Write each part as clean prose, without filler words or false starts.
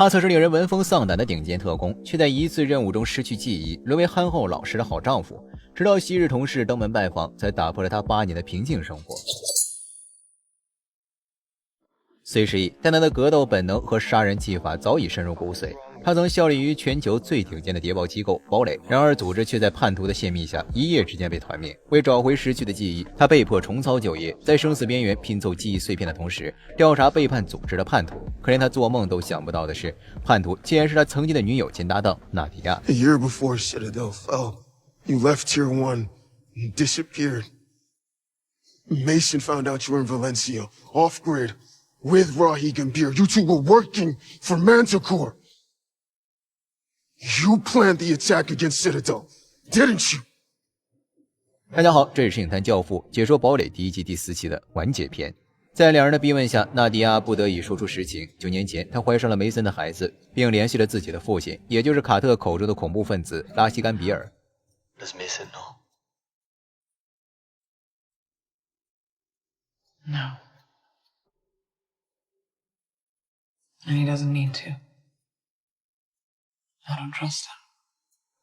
他曾是令人闻风丧胆的顶尖特工，却在一次任务中失去记忆，沦为憨厚老实的好丈夫。直到昔日同事登门拜访，才打破了他8年的平静生活。虽失忆，但他的格斗本能和杀人技法早已深入骨髓。他曾效力于全球最顶尖的谍报机构堡垒，然而组织却在叛徒的泄密下一夜之间被团灭。为找回失去的记忆，他被迫重操旧业，在生死边缘拼凑记忆碎片的同时，调查背叛组织的叛徒。可连他做梦都想不到的是，叛徒竟然是他曾经的女友兼搭档纳迪亚。A year before Citadel fell, you left Tier 1 and disappeared. Mason found out you were in Valencia, off-grid, with Rahig and Beer. You two were working for Manticore. You planned the attack against Citadel, didn't you? 大家好，这里是影坛教父解说堡垒第1季第4期的完结篇。在两人的逼问下，纳迪亚不得已说出实情。9年前，她怀上了梅森的孩子，并联系了自己的父亲，也就是卡特口中的恐怖分子拉希甘比尔。Does Mason know? No. And he doesn't need to. I don't trust him.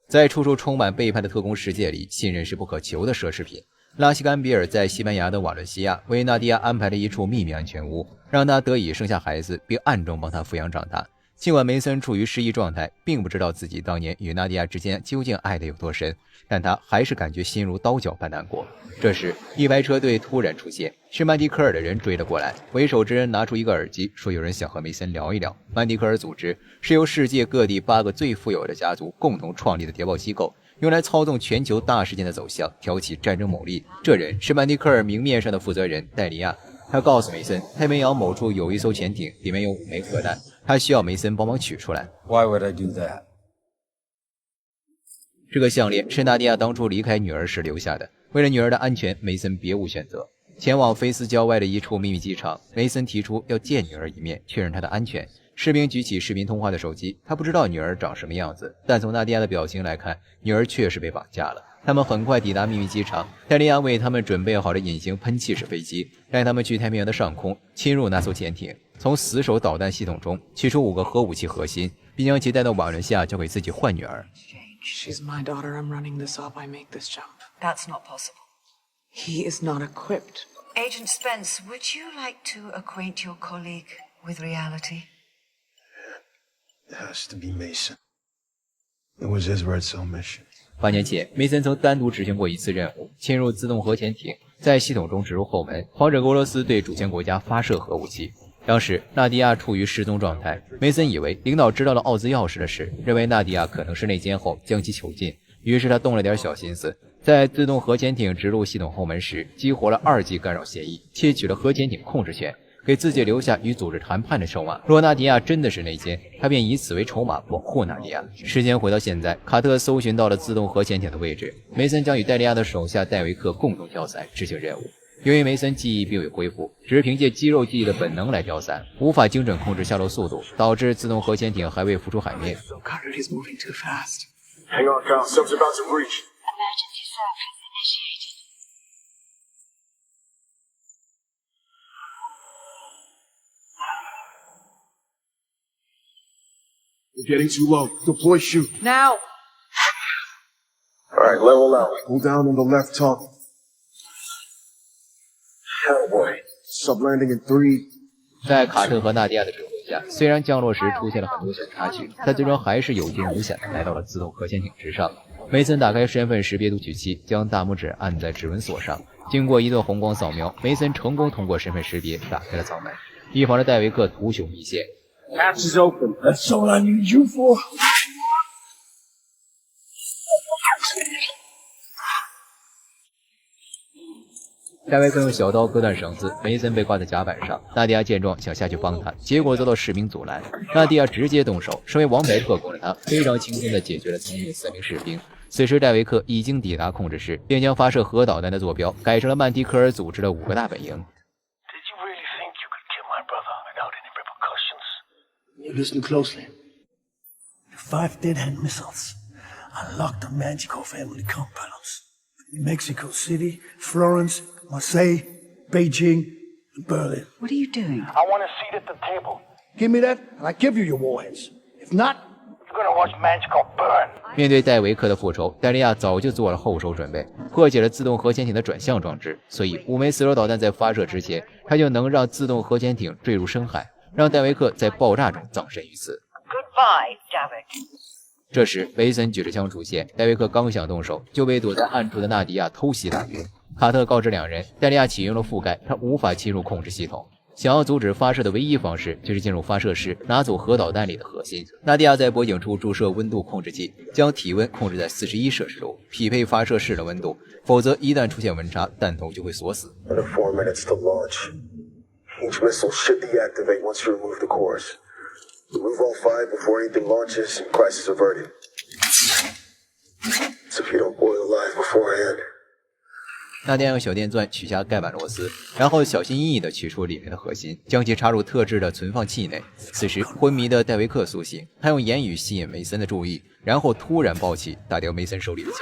在处处充满背叛的特工世界里，信任是不可求的奢侈品。拉希甘比尔在西班牙的瓦伦西亚为纳迪亚安排了一处秘密安全屋，让她得以生下孩子，并暗中帮她抚养长大。尽管梅森处于失忆状态，并不知道自己当年与纳迪亚之间究竟爱得有多深，但他还是感觉心如刀绞般难过。这时，一排车队突然出现，是曼迪科尔的人追了过来。为首之人拿出一个耳机，说有人想和梅森聊一聊。曼迪科尔组织是由世界各地8个最富有的家族共同创立的谍报机构，用来操纵全球大事件的走向，挑起战争谋利。这人是曼迪科尔明面上的负责人戴利亚。他告诉梅森，太平洋某处有一艘潜艇，里面有5枚核弹，他需要梅森帮忙取出来。 Why would I do that? 这个项链是纳迪亚当初离开女儿时留下的，为了女儿的安全，梅森别无选择。前往菲斯郊外的一处秘密机场，梅森提出要见女儿一面，确认她的安全。士兵举起视频通话的手机，他不知道女儿长什么样子，但从纳迪亚的表情来看，女儿确实被绑架了。他们很快抵达秘密机场，戴利亚为他们准备好了隐形喷气式飞机，带他们去太平洋的上空，侵入那艘潜艇，从死守导弹系统中取出5个核武器核心，并将其带到瓦伦西亚交给自己换女儿。 She's my daughter. I'm running this up. I make this jump. That's not possible. He is not equipped. Agent Spence, would you like to acquaint your colleague with reality? It has to be Mason. It was his red cell mission. 8年前，梅森曾单独执行过一次任务，侵入自动核潜艇，在系统中植入后门，防止俄罗斯对主权国家发射核武器。当时纳迪亚处于失踪状态，梅森以为领导知道了奥兹钥匙的事，认为纳迪亚可能是内奸后将其囚禁，于是他动了点小心思，在自动核潜艇植入系统后门时，激活了2级干扰协议，窃取了核潜艇控制权，给自己留下与组织谈判的筹码。若纳迪亚真的是内奸，他便以此为筹码保护纳迪亚。时间回到现在，卡特搜寻到了自动核潜艇的位置，梅森将与戴利亚的手下戴维克共同跳伞执行任务。由于梅森记忆并未恢复，只是凭借肌肉记忆的本能来跳伞，无法精准控制下落速度，导致自动核潜艇还未浮出海面。 Carter, he's moving too fast. Hang on, Cal. Sub's about to breach. Emergency service initiated. We're getting too low. Deploy chute. Now! All right, level out. Hold down on the left tongue. Cowboy. Sublanding in 3. 在卡特和纳迪亚的指挥下，虽然降落时出现了很多小插曲，但最终还是有惊无险地来到了自动核潜艇之上。梅森打开身份识别读取器，将大拇指按在指纹锁上。经过一顿红光扫描，梅森成功通过身份识别打开了舱门，以防着戴维克图穷匕现。 Hatch is open. That's all I need you for. 戴维克用小刀割断绳子，梅森被挂在甲板上。纳迪亚见状想下去帮他，结果遭到士兵阻拦。纳迪亚直接动手，身为王牌特工的他非常轻松地解决了参与的4名士兵。此时戴维克已经抵达控制室，并将发射核导弹的坐标改成了曼迪科尔组织的5个大本营。 Did you really think you could kill my brother without any repercussions? You listen closely. 5 dead-hand missiles unlocked the Magical family compounds. In Mexico City, Florence, Marseille, Beijing, and Berlin. What are you doing? I want a seat at the table. Give me that, and I give you your warheads. If not, You're gonna watch Manchico burn. 面对戴维克的复仇，戴利亚早就做了后手准备，破解了自动核潜艇的转向装置，所以5枚死守导弹在发射之前，他就能让自动核潜艇坠入深海，让戴维克在爆炸中葬身于此。 Goodbye, Derek. 这时，梅森举着枪出现，戴维克刚想动手，就被躲在暗处的纳迪亚偷袭打晕。卡特告知两人，戴利亚启用了覆盖，他无法侵入控制系统。想要阻止发射的唯一方式，就是进入发射室拿走核导弹里的核心。纳迪亚在脖颈处注射温度控制器，将体温控制在41摄氏度，匹配发射室的温度，否则一旦出现温差，弹头就会锁死。 Under 4 minutes to launch. Each missile should deactivate once you remove the cores. Remove all 5 before anything launches and crisis averted. So if you don't boil alive beforehand. 纳迪亚用小电钻取下盖板螺丝，然后小心翼翼地取出里面的核心，将其插入特制的存放器内。此时，昏迷的戴维克苏醒，他用言语吸引梅森的注意，然后突然抱起，打掉梅森手里的枪。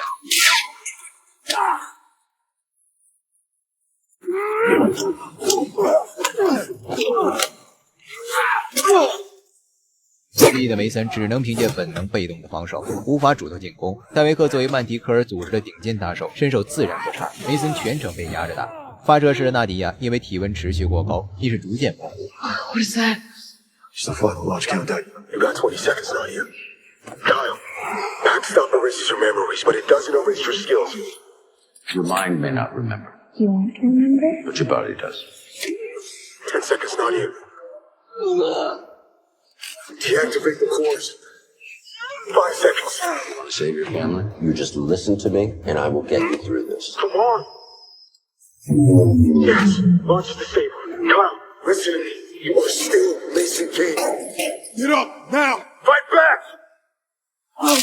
自闭的梅森只能凭借本能被动的防守，无法主动进攻。戴维克作为曼提科尔组织的顶尖打手，身手自然不差。梅森全程被压着打。发射室的纳迪亚因为体温持续过高，意识逐渐模糊。What is that? It's the final launch countdown. You got 20 seconds on you. Kyle, backstop erases your memories, but it doesn't erase your skills. Your mind may not remember, You won't remember? but your body does. 10 seconds on you. Deactivate the cores. 5 seconds. You want to save your family? You just listen to me, and I will get you through this. Come on. Yes, launch the saber. Kyle, listen to me. You are still Mason King. Get up, now! Fight back! Ah!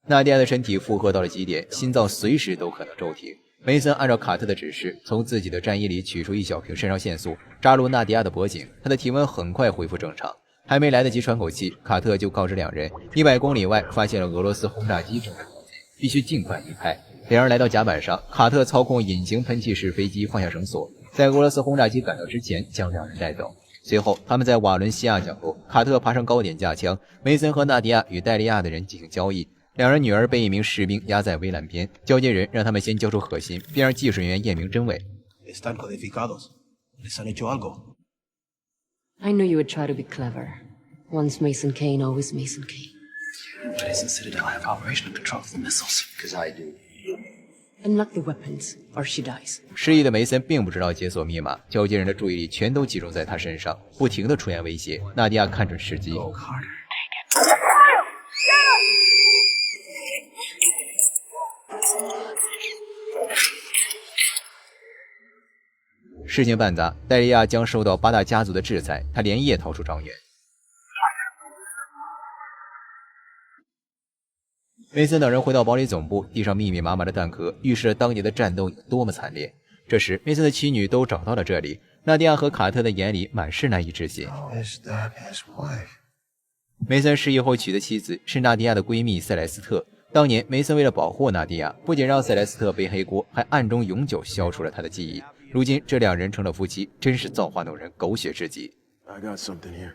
纳迪亚的身体负荷到了极点，心脏随时都可能骤停。梅森按照卡特的指示，从自己的战衣里取出一小瓶肾上腺素，扎入纳迪亚的脖颈，她的体温很快恢复正常。还没来得及喘口气，卡特就告知两人，100公里外发现了俄罗斯轰炸机正在靠近，必须尽快离开。两人来到甲板上，卡特操控隐形喷气式飞机放下绳索，在俄罗斯轰炸机赶到之前将两人带走。随后，他们在瓦伦西亚降落，卡特爬上高点架枪，梅森和纳迪亚与戴利亚的人进行交易。两人女儿被一名士兵压在围栏边，交接人让他们先交出核心，并让技术人员验明真伪。Están codificados. Les han hecho algo. I knew you would try to be clever. Once Mason Kane, always Mason Kane. Why doesn't Citadel have operational control of the missiles? Because I do. Unlock the weapons, or she dies. 失忆的梅森并不知道解锁密码，交接人的注意力全都集中在他身上，不停地出现威胁。纳迪亚看准时机。事情办砸，戴利亚将受到8大家族的制裁，他连夜逃出庄园。梅森等人回到堡垒总部，地上密密麻麻的弹壳，预示了当年的战斗有多么惨烈。这时，梅森的妻女都找到了这里，纳迪亚和卡特的眼里满是难以置信。梅森失忆后娶的妻子是纳迪亚的闺蜜塞莱斯特。当年，梅森为了保护纳迪亚，不仅让塞莱斯特背黑锅，还暗中永久消除了她的记忆。如今，这两人成了夫妻，真是造化弄人，狗血至极。 I got something here.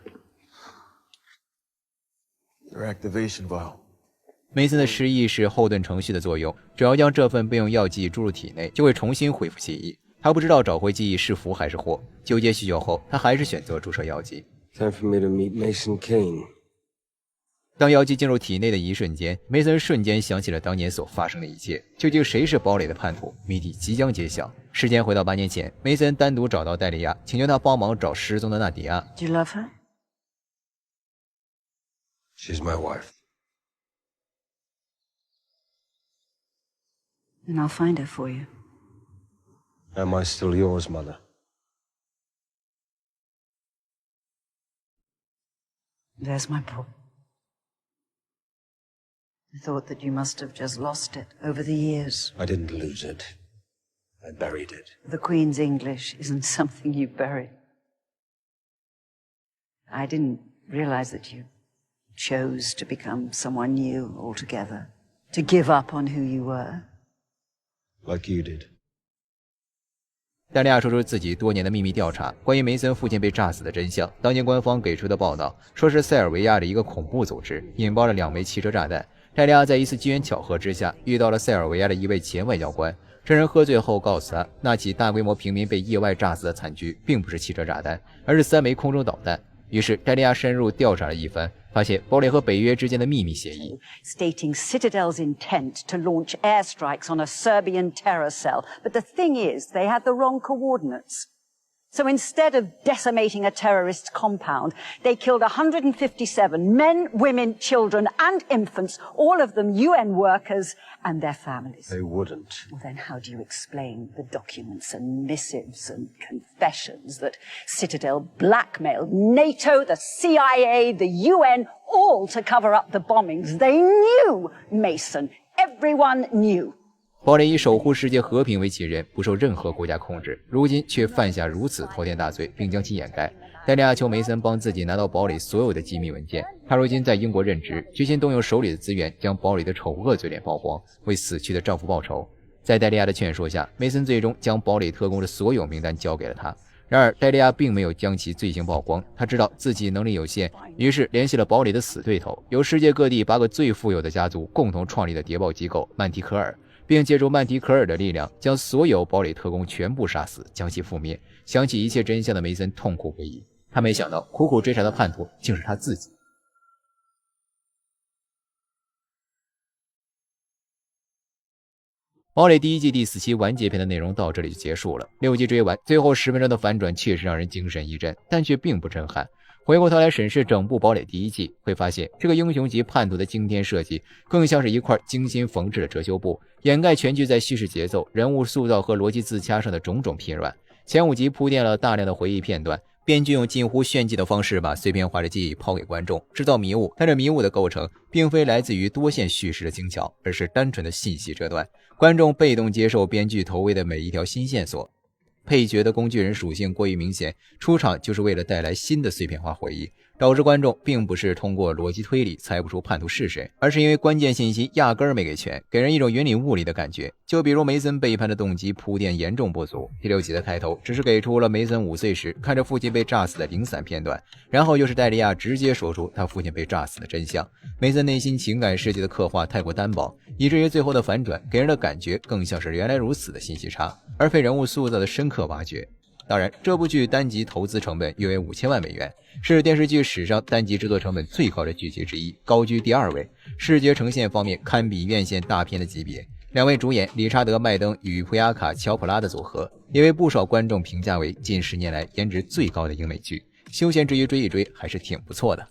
Your activation vial. 梅森的失忆是后盾程序的作用，只要将这份备用药剂注入体内，就会重新恢复记忆。他不知道找回记忆是福还是祸，纠结许久后，他还是选择注射药剂。 Time for me to meet Mason Kane. 当药剂进入体内的一瞬间，梅森瞬间想起了当年所发生的一切。究竟谁是堡垒的叛徒？谜底即将揭晓。时间回到8年前，梅森单独找到戴利亚，请求他帮忙找失踪的纳迪亚。 Do you love her? She's my wife. Then I'll find her for you. Am I still yours, Mother? There's my book. I thought that you must have just lost it over the years. I didn't lose it. I buried it. The Queen's English isn't something you bury. I didn't realize that you chose to become someone new altogether, to give up on who you were? Like you did. 戴利亚说出自己多年的秘密调查，关于梅森父亲被炸死的真相。当年官方给出的报道说是塞尔维亚的一个恐怖组织引爆了2枚汽车炸弹。戴利亚在一次机缘巧合之下遇到了塞尔维亚的一位前外交官，这人喝醉后告诉他，那起大规模平民被意外炸死的惨剧并不是汽车炸弹，而是3枚空中导弹。于是戴利亚深入调查了一番，发现堡垒和北约之间的秘密协议 stating Citadel's intent to launch airstrikes on a Serbian terror cell. But the thing is, they had the wrong coordinates. So instead of decimating a terrorist compound, they killed 157 men, women, children, and infants, all of them UN workers and their families. They wouldn't. Well, then how do you explain the documents and missives and confessions that Citadel blackmailed NATO, the CIA, the UN, all to cover up the bombings? They knew Mason. Everyone knew. 堡垒以守护世界和平为己任，不受任何国家控制，如今却犯下如此滔天大罪，并将其掩盖。戴利亚求梅森帮自己拿到堡垒所有的机密文件。他如今在英国任职，决心动用手里的资源，将堡垒的丑恶嘴脸曝光，为死去的丈夫报仇。在戴利亚的劝说下，梅森最终将堡垒特工的所有名单交给了他。然而，戴利亚并没有将其罪行曝光，他知道自己能力有限，于是联系了堡垒的死对头，由世界各地8个最富有的家族共同创立的谍报机构曼提科尔。并借助曼提科尔的力量，将所有堡垒特工全部杀死，将其覆灭。想起一切真相的梅森痛苦不已，他没想到苦苦追查的叛徒竟是他自己。堡垒第1季第4期完结篇的内容到这里就结束了，6集追完，最后10分钟的反转确实让人精神一振，但却并不震撼。回过头来审视整部堡垒第1季，会发现这个英雄级叛徒的惊天设计更像是一块精心缝制的遮羞布，掩盖全剧在叙事节奏、人物塑造和逻辑自洽上的种种疲软。前5集铺垫了大量的回忆片段，编剧用近乎炫技的方式把碎片化的记忆抛给观众，制造迷雾。但这迷雾的构成并非来自于多线叙事的精巧，而是单纯的信息遮断，观众被动接受编剧投喂的每一条新线索。配角的工具人属性过于明显，出场就是为了带来新的碎片化回忆，导致观众并不是通过逻辑推理猜不出叛徒是谁，而是因为关键信息压根儿没给全，给人一种云里雾里的感觉。就比如梅森背叛的动机铺垫严重不足，第6集的开头只是给出了梅森5岁时看着父亲被炸死的零散片段，然后又是戴利亚直接说出他父亲被炸死的真相。梅森内心情感世界的刻画太过单薄，以至于最后的反转给人的感觉更像是原来如此的信息差，而非人物塑造的深刻挖掘。当然，这部剧单集投资成本约为5000万美元，是电视剧史上单集制作成本最高的剧集之一，高居第2位。视觉呈现方面堪比院线大片的级别。2位主演理查德·麦登与普雅卡·乔普拉的组合，也为不少观众评价为近10年来颜值最高的英美剧。休闲之余追一追还是挺不错的。